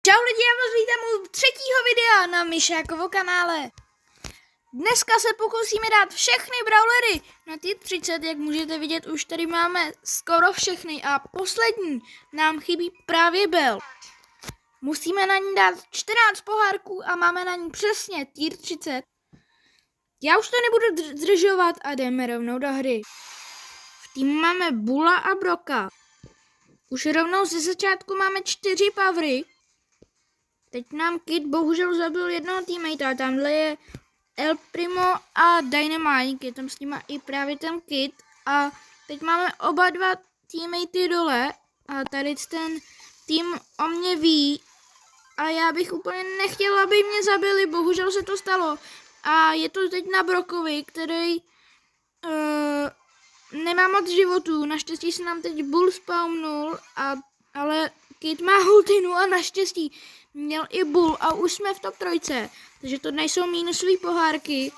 Čau lidi, já vás vítám u třetího videa na Myšákovo kanále. Dneska se pokusíme dát všechny brawlery na tier 30, jak můžete vidět, už tady máme skoro všechny a poslední nám chybí právě Bell. Musíme na ní dát 14 pohárků a máme na ní přesně tier 30. Já už to nebudu zdržovat a jdeme rovnou do hry. V týmu máme Bulla a Broka. Už rovnou ze začátku máme 4 powery. Teď nám Kid bohužel zabil jednoho teammatea, tamhle je El Primo a Dynamite, je tam s nima i právě ten Kid a teď máme oba dva teammatey dole a tady ten tým o mě ví a já bych úplně nechtěla, aby mě zabili, bohužel se to stalo a je to teď na Brokovi, který nemá moc životů, naštěstí se nám teď Bull spawnul, ale Kid má ultinu a naštěstí měl i Bull a už jsme v top 3, takže to nejsou minusové pohárky.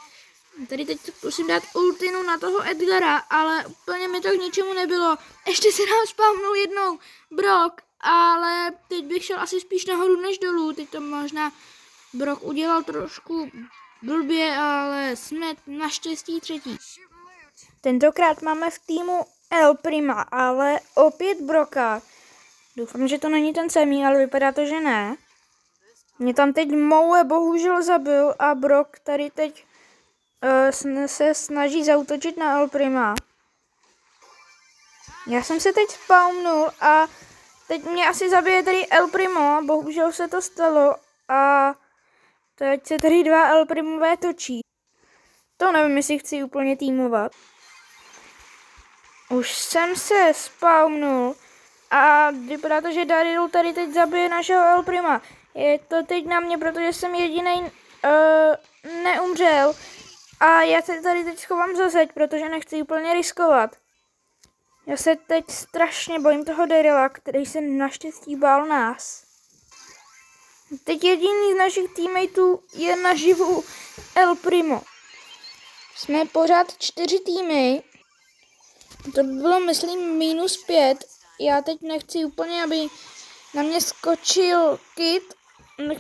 Tady teď musím dát ultinu na toho Edgara, ale úplně mi to k ničemu nebylo. Ještě se nám spawnul jednou Brock, ale teď bych šel asi spíš nahoru než dolů. Teď to možná Brock udělal trošku blbě, ale jsme naštěstí třetí. Tentokrát máme v týmu El Prima, ale opět Broka. Doufám, že to není ten samý, ale vypadá to, že ne. Mě tam teď Moe bohužel zabil a Brock tady teď se snaží zaútočit na El Prima. Já jsem se teď spawnul a teď mě asi zabije tady El Primo, bohužel se to stalo a teď se tady dva El Primové točí. To nevím, jestli chci úplně týmovat. Už jsem se spawnul a vypadá to, že Daryl tady teď zabije našeho El Prima. Je to teď na mě, protože jsem jedinej neumřel a já se tady teď schovám za zeď, protože nechci úplně riskovat. Já se teď strašně bojím toho Daryla, který se naštěstí bál nás. Teď jediný z našich teammateů je naživu El Primo. Jsme pořád 4 týmy. To by bylo, myslím, -5. Já teď nechci úplně, aby na mě skočil Kid,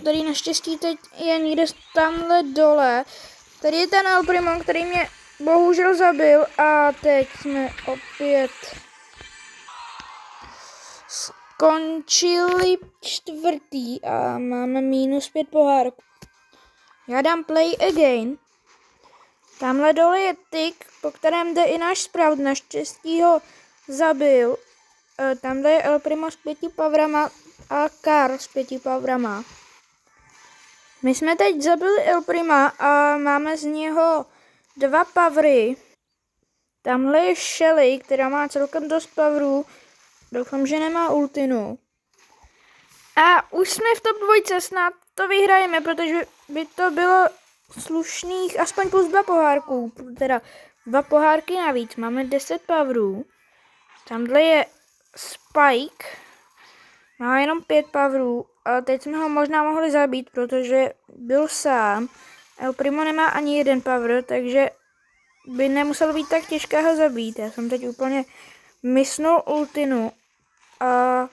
který naštěstí teď je někde tamhle dole. Tady je ten El Primo, který mě bohužel zabil a teď jsme opět skončili 4. a máme -5 pohárků. Já dám play again. Tamhle dole je Tick, po kterém jde i náš Sprout, naštěstí ho zabil. Tamhle je El Primo s 5 powerama a Karl s 5 powerama. My jsme teď zabili El Prima a máme z něho 2 powery. Tamhle je Shelly, která má celkem dost powerů. Doufám, že nemá ultinu. A už jsme v top 2, snad to vyhrajeme, protože by to bylo slušných aspoň plus 2 pohárků. Teda 2 pohárky navíc, máme 10 powerů. Tamhle je Spike, má jenom 5 powerů a teď jsme ho možná mohli zabít, protože byl sám. El Primo nemá ani 1 power, takže by nemuselo být tak těžké ho zabít. Já jsem teď úplně misnul ultinu a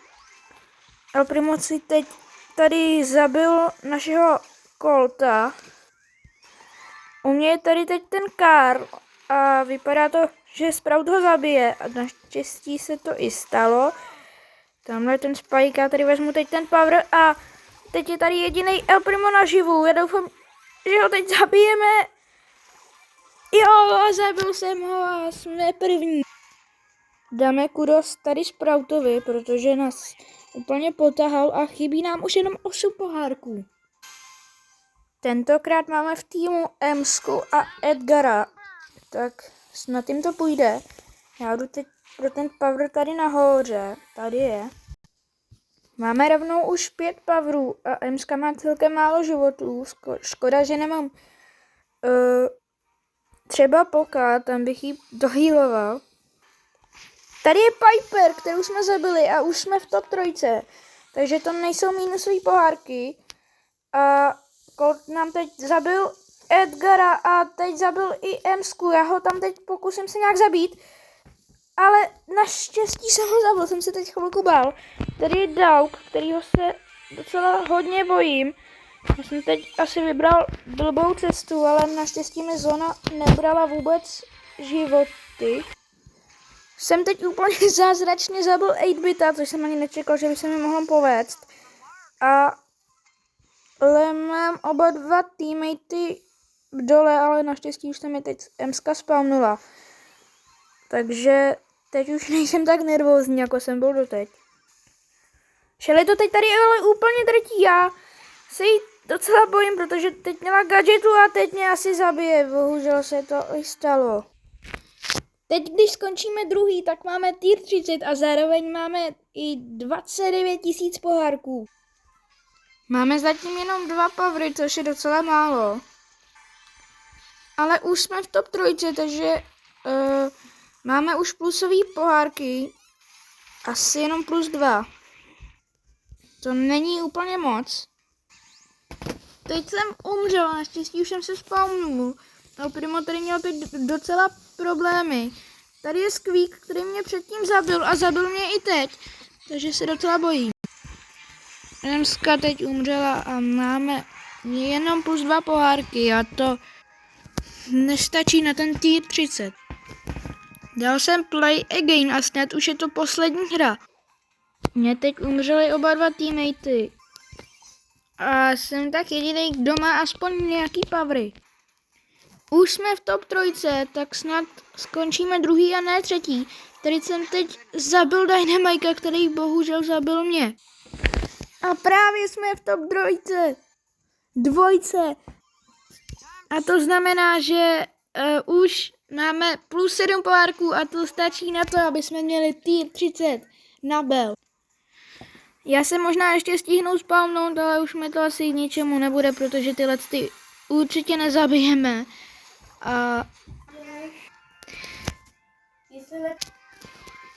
El Primo si teď tady zabil našeho Colta. U mě je tady teď ten Karl a vypadá to, že Sprout ho zabije a naštěstí se to i stalo. Tamhle ten Spike, já tady vezmu teď ten power a teď je tady jediný El Primo naživu. Já doufám, že ho teď zabijeme. Jo, zabil jsem ho a jsme první. Dáme kudos tady Sproutovi, protože nás úplně potahal a chybí nám už jenom 8 pohárků. Tentokrát máme v týmu Emsku a Edgara, tak snad jim to půjde. Já jdu teď pro ten power tady nahoře, tady je. Máme rovnou už 5 powerů a Emska má celkem málo životů, škoda, že nemám třeba Poka, tam bych ji dohýloval. Tady je Piper, kterou jsme zabili a už jsme v top 3, takže to nejsou minusové pohárky. A Colt nám teď zabil Edgara a teď zabil i Emsku. Já ho tam teď pokusím se nějak zabít, ale naštěstí jsem ho zabil, jsem se teď chvilku bál. Tady je Dauk, kterýho se docela hodně bojím. Já jsem teď asi vybral blbou cestu, ale naštěstí mi zóna nebrala vůbec životy. Jsem teď úplně zázračně zabil 8-bita, což jsem ani nečekal, že by se mi mohlo povést. Ale mám oba dva teammatey dole, ale naštěstí už se mi teď Emska spawnula. Takže teď už nejsem tak nervózní, jako jsem byl doteď. Shelly to teď tady ale úplně drtí, já se jí docela bojím, protože teď měla gadgetu a teď mě asi zabije, bohužel se to i stalo. Teď, když skončíme druhý, tak máme tier 30 a zároveň máme i 29 000 pohárků. Máme zatím jenom 2 powery, což je docela málo. Ale už jsme v top 3, takže máme už plusové pohárky. Asi jenom +2. To není úplně moc. Teď jsem umřel, naštěstí už jsem se spawnul. No, Primo tady měl teď docela problémy. Tady je Squeak, který mě předtím zabil a zabil mě i teď. Takže se docela bojím. Emska teď umřela a máme jenom +2 pohárky a to nestačí na ten tier 30. Dal jsem play again a snad už je to poslední hra. Mě teď umřeli oba dva teammatey. A jsem tak jediný, kdo má aspoň nějaký powery. Už jsme v top 3, tak snad skončíme druhý a ne třetí. Tady jsem teď zabil Dynamika, který bohužel zabil mě. A právě jsme v top 3. 2. A to znamená, že už máme +7 pohárků a to stačí na to, aby jsme měli tier 30 na bel. Já se možná ještě stihnu spawnout, ale už mi to asi k ničemu nebude, protože tyhle ty určitě nezabijeme.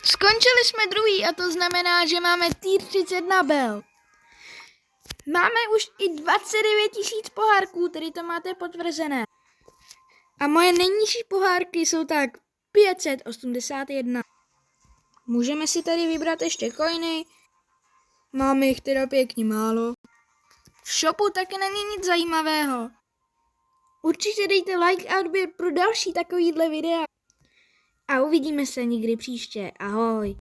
Skončili jsme druhý a to znamená, že máme tier 30 na bel. Máme už i 29 000 pohárků, tedy to máte potvrzené. A moje nejnižší pohárky jsou tak 581. Můžeme si tady vybrat ještě coiny. Máme jich teda pěkně málo. V shopu taky není nic zajímavého. Určitě dejte like a odběr pro další takovýhle videa. A uvidíme se někdy příště. Ahoj.